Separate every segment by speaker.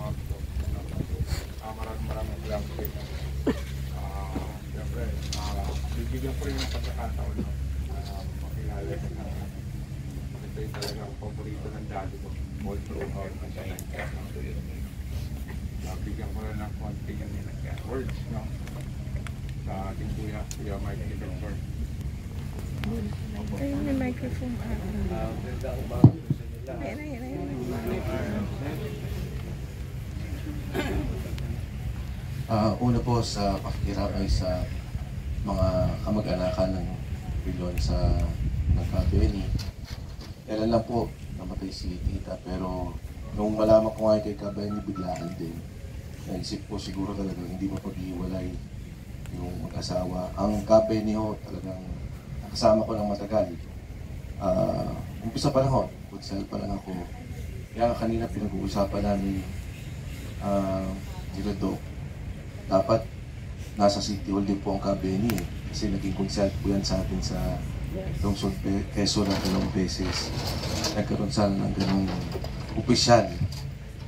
Speaker 1: out po. Maraming salamat po. Siyempre, bibigyan ko rin ng pagkakataon na makilala ko na ito yung talagang paborito ng daddy ko. All throughout ang sanay. Bigyan ko rin ng konting words, no? Sa ating kuya Mike Nicholson.
Speaker 2: Ayun, may microphone ka. Ayun.
Speaker 3: Una po sa pakikiramay sa mga kamag-anakan ng Pilon sa Nagka-Benny. Kailan lang po namatay si tita, pero nung malaman ko nga kay Ka-Benny, biglaan din. Naisip ko siguro talaga hindi mapag-iwalay yung mag-asawa. Ang Ka-Benny ho talagang nakasama ko ng matagal. Umpisa pa lang ho, kutsel pa lang ako. Kaya kanina pinag-uusapan namin nila Doc. Dapat nasa City Hall din po ang Ka-Benny eh. Kasi naging consult po yan sa atin sa Lungsod Quezon na dalawang beses. Nagkaroon sana ng ganong opisyal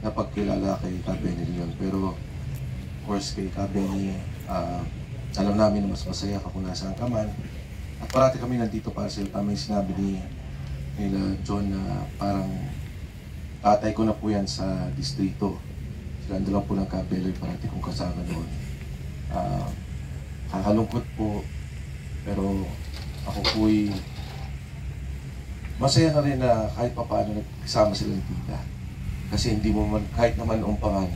Speaker 3: na pagkilala kay Ka-Benny yun. Pero of course kay Ka-Benny, alam namin na mas masaya ka kung nasaan ka man. At parati kami nandito para sa iyo. Tama yung sinabi nila John na parang tatay ko na po yan sa distrito. Silang dalawa po ng Ka-Benny, parati kong kasama noon. Kakalungkot po, pero ako po'y masaya na rin na kahit pa paano nagkasama sila ng tita. Kasi hindi mo man, kahit naman umpangan,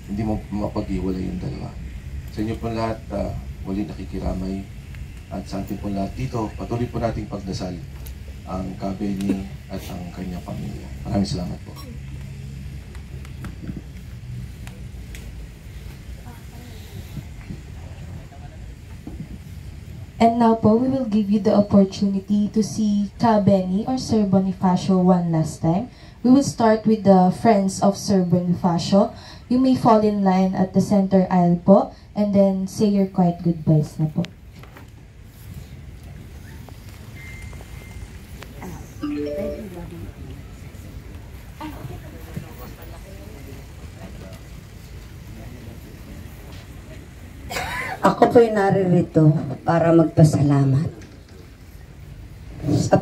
Speaker 3: hindi mo mapag-iwalay yung dalawa. Sa inyo po lahat, muli nakikiramay. At sa ating po lahat dito, patuloy po nating pagdasal ang Ka-Benny at ang kanyang pamilya. Maraming salamat po.
Speaker 4: And now po, we will give you the opportunity to see Ka-Benny or Sir Bonifacio one last time. We will start with the friends of Sir Bonifacio. You may fall in line at the center aisle po, and then say your quiet goodbyes na po.
Speaker 5: Ako po'y naririto para magpasalamat sa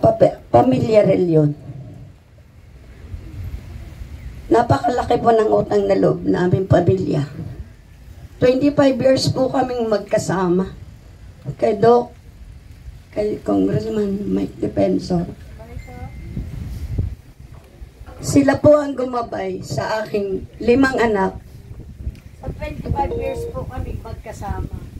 Speaker 5: pamilya Relyon. Napakalaki po ng utang na loob na aming pamilya. 25 years po kaming magkasama. Kay Doc, kay Congressman Mike Defensor. Sila po ang gumabay sa aking 5 anak.
Speaker 6: Sa 25 years po kami magkasama.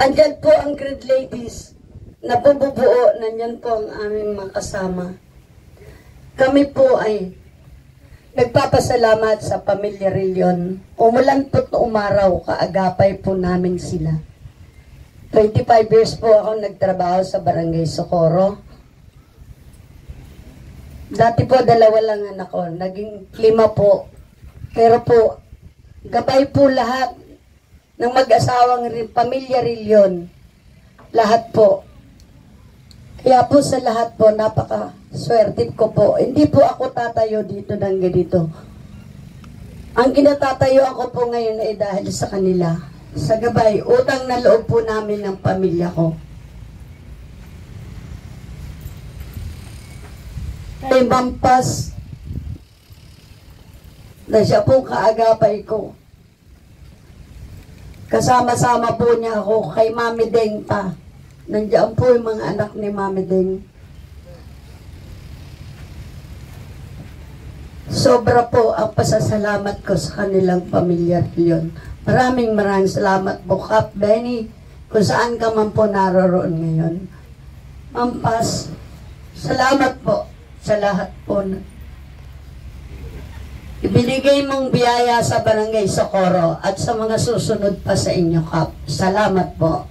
Speaker 5: Andyan po ang Great Ladies na bububuo, nandyan po ang aming mga kasama. Kami po ay nagpapasalamat sa pamilya Relyon. Umulan po't umaraw, kaagapay po namin sila. 25 years po ako nagtrabaho sa Barangay Socorro. Dati po 2 lang anak ko, naging 5 po. Pero po, gabay po lahat ng mag-asawang pamilya Relyon. Lahat po. Kaya po sa lahat po, napaka-swerte ko po. Hindi po ako tatayo dito ng ganito. Ang kinatatayo ako po ngayon ay dahil sa kanila. Sa gabay, utang na loob po namin ng pamilya ko. Kay Mampas, na siya po kaagapay ko. Kasama-sama po niya ako kay Mami Deng pa. Nandiyan po yung mga anak ni Mami Deng. Sobra po ang pasasalamat ko sa kanilang pamilya yun. Maraming salamat po, Ka-Benny, kung saan ka man po naroroon ngayon. Mampas, salamat po sa lahat po ibinigay mong biyaya sa Barangay Socorro at sa mga susunod pa sa inyo, Kap. Salamat po.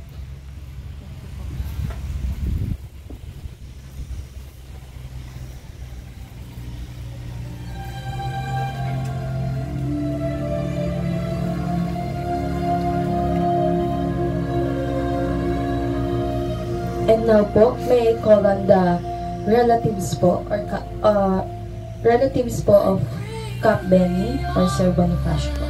Speaker 4: And now po, may I call on the relatives po, or relatives po of Cap Benny or Sir Bonifacio po.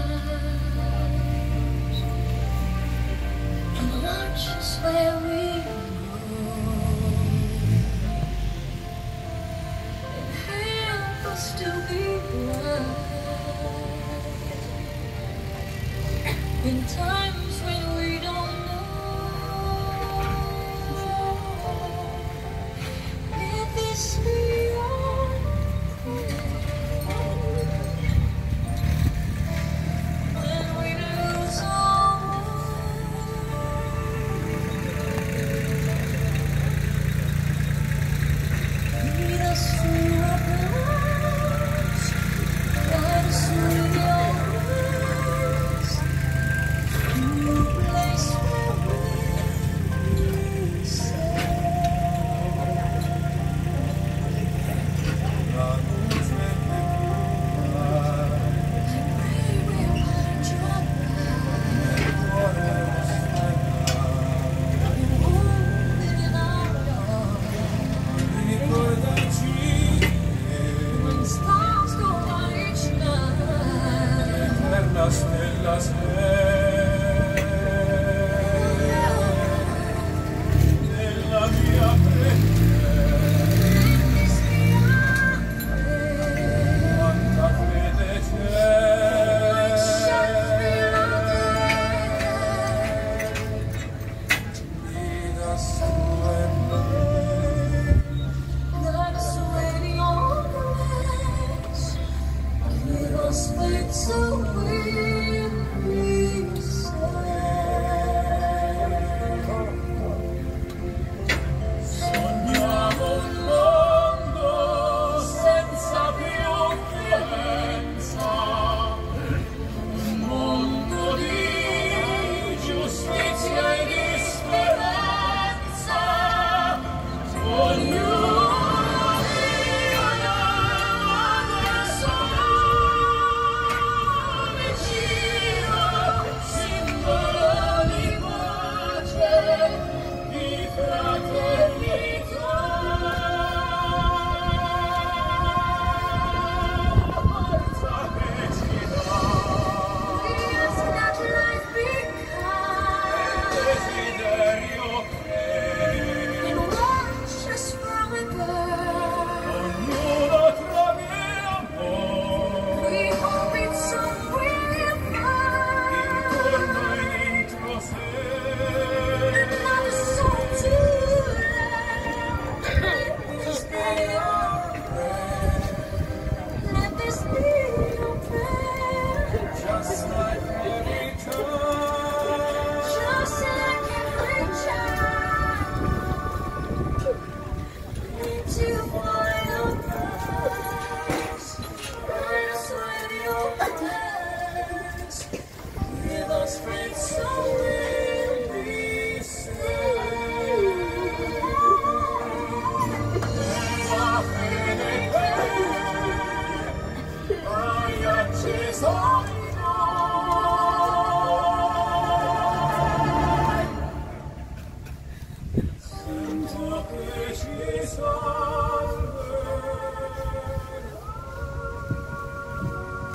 Speaker 2: In times when we don't know if this be all, when we lose all, lead us through our paths, guide us through your ways.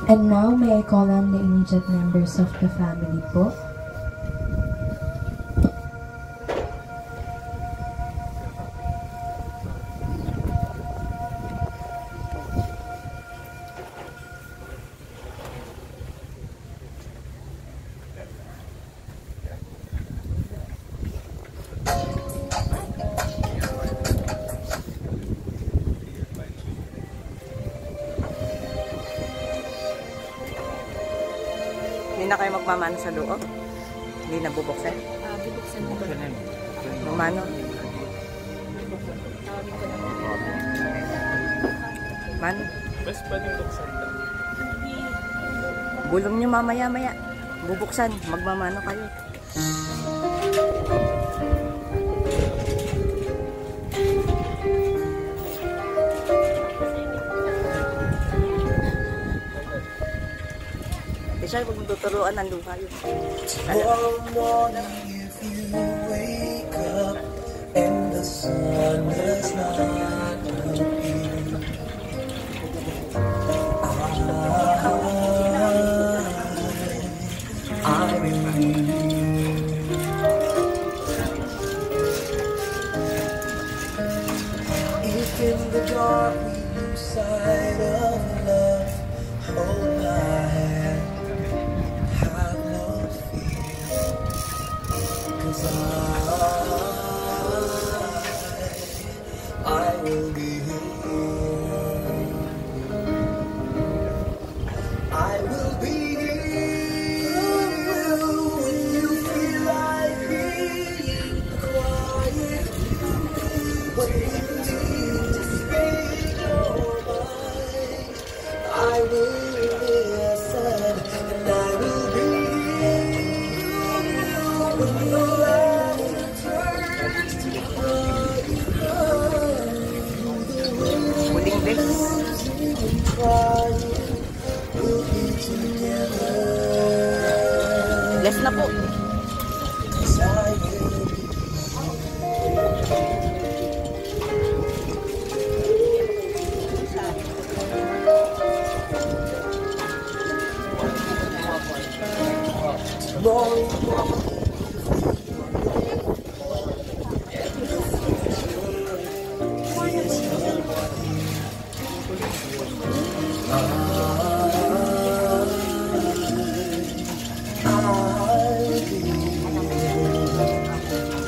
Speaker 4: And now, may I call on the immediate members of the family po.
Speaker 7: Hindi na kayo magmamano sa loob? Hindi na bubuksan?
Speaker 6: Bubuksan mo.
Speaker 7: Mamano? Man?
Speaker 1: Best pa rin buksan lang.
Speaker 7: Bulong nyo mamaya-maya. Bubuksan. Magmamano kayo. Siya, huwag mong tuturuan ng luha yun.
Speaker 8: Tomorrow morning if you wake up and the sun does not appear,
Speaker 7: Yes na po.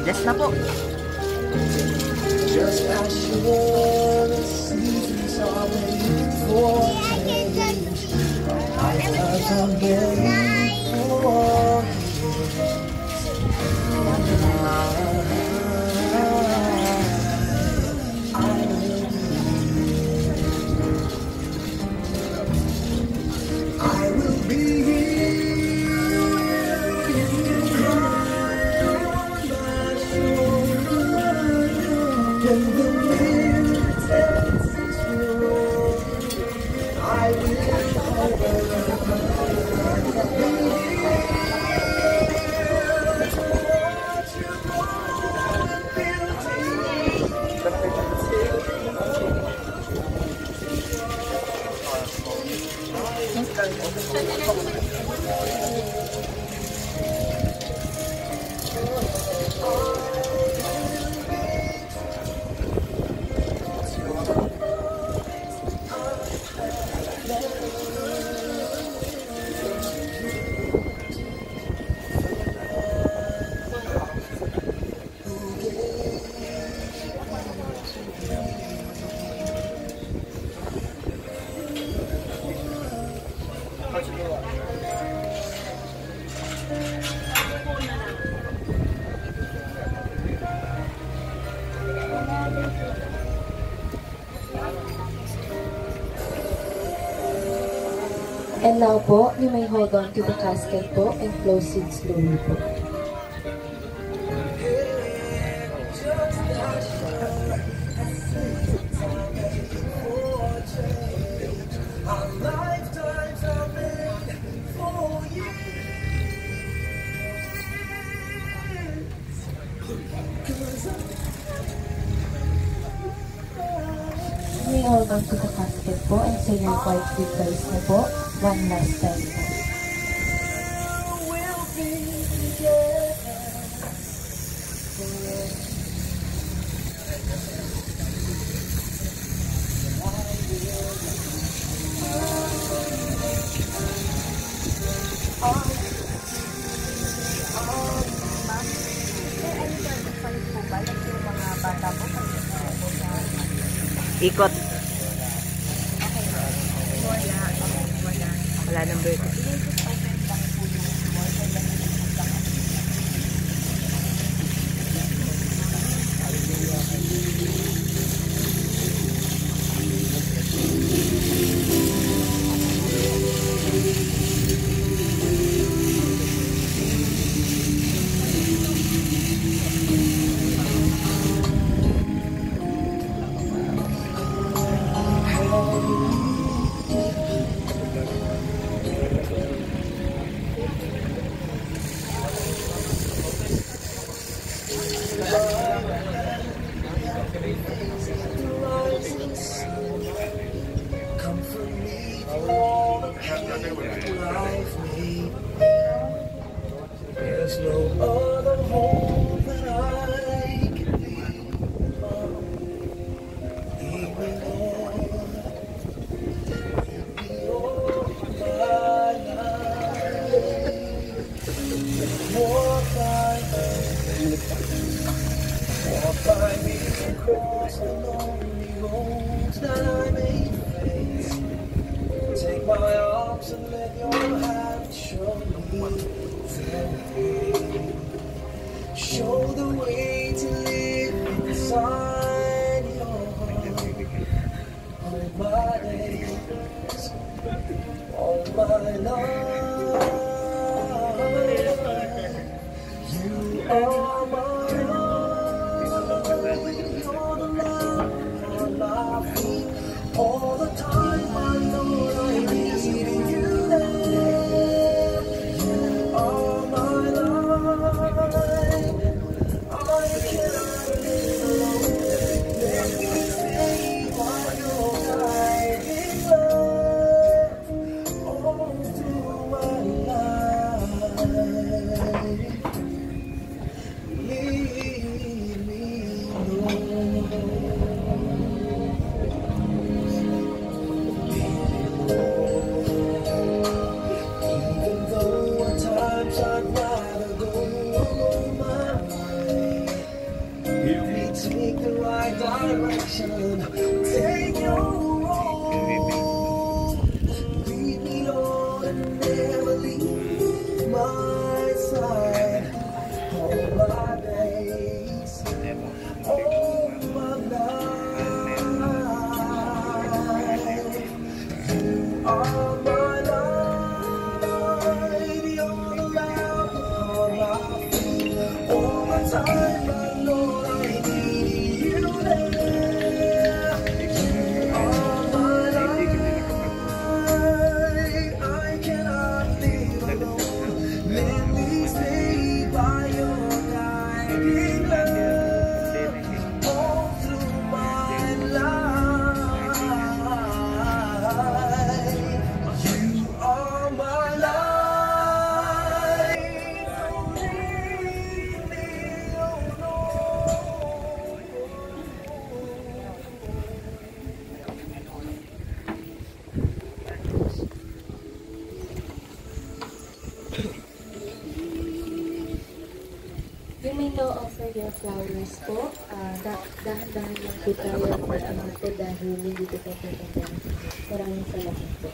Speaker 7: Yes na po.
Speaker 8: Just as sure the seasons are made for change, lifetimes are made for I will be here when you cry on my shoulder, when the wind takes its roll. I will be here to watch you grow and
Speaker 4: And now po, you may hold on to the casket po and close it slowly po.
Speaker 8: our lifetimes are made for you.
Speaker 4: You may hold on to the casket po and say your quiet goodbyes na po one last time po.
Speaker 8: We'll be together
Speaker 7: Ikot. Wala nang birthday. comfort me through all the pain life may bring. There's no other home that I can be on. Even Lord, be all my life. Walk by me across the lonely roads that I may face. Take my arms and let your hand show me the way. Show the way to live inside your heart. All my days, all my life, you are my all the time I know I need you there. You are my
Speaker 9: to offer your flowers po. Dahan-dahan lang po tayo mag-amate dahil hindi ko po pagkakita. Maraming salamat po.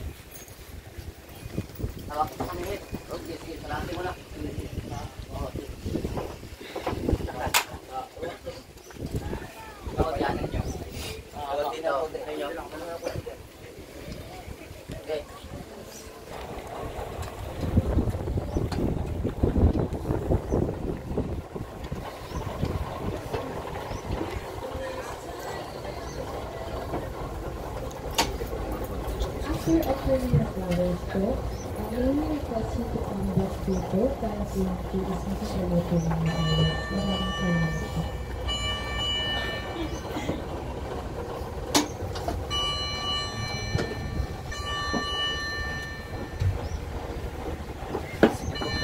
Speaker 9: After offering your flowers po, may request you to come back dito para po yung is makasalaw po ng mga ayos. Maraming salamat po.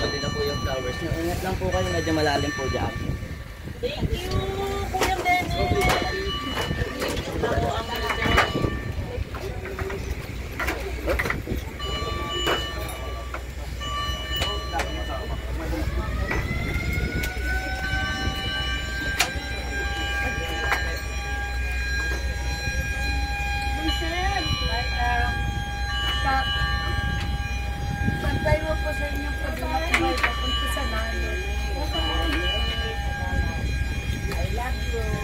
Speaker 10: Pwede na po yung flowers nyo. Ingat lang po kayo, medyo malalim po dyan.
Speaker 6: Thank you, Kuya Dennis! Bantay mo po sa inyong pag-ibig papunta sa nanay. I love you.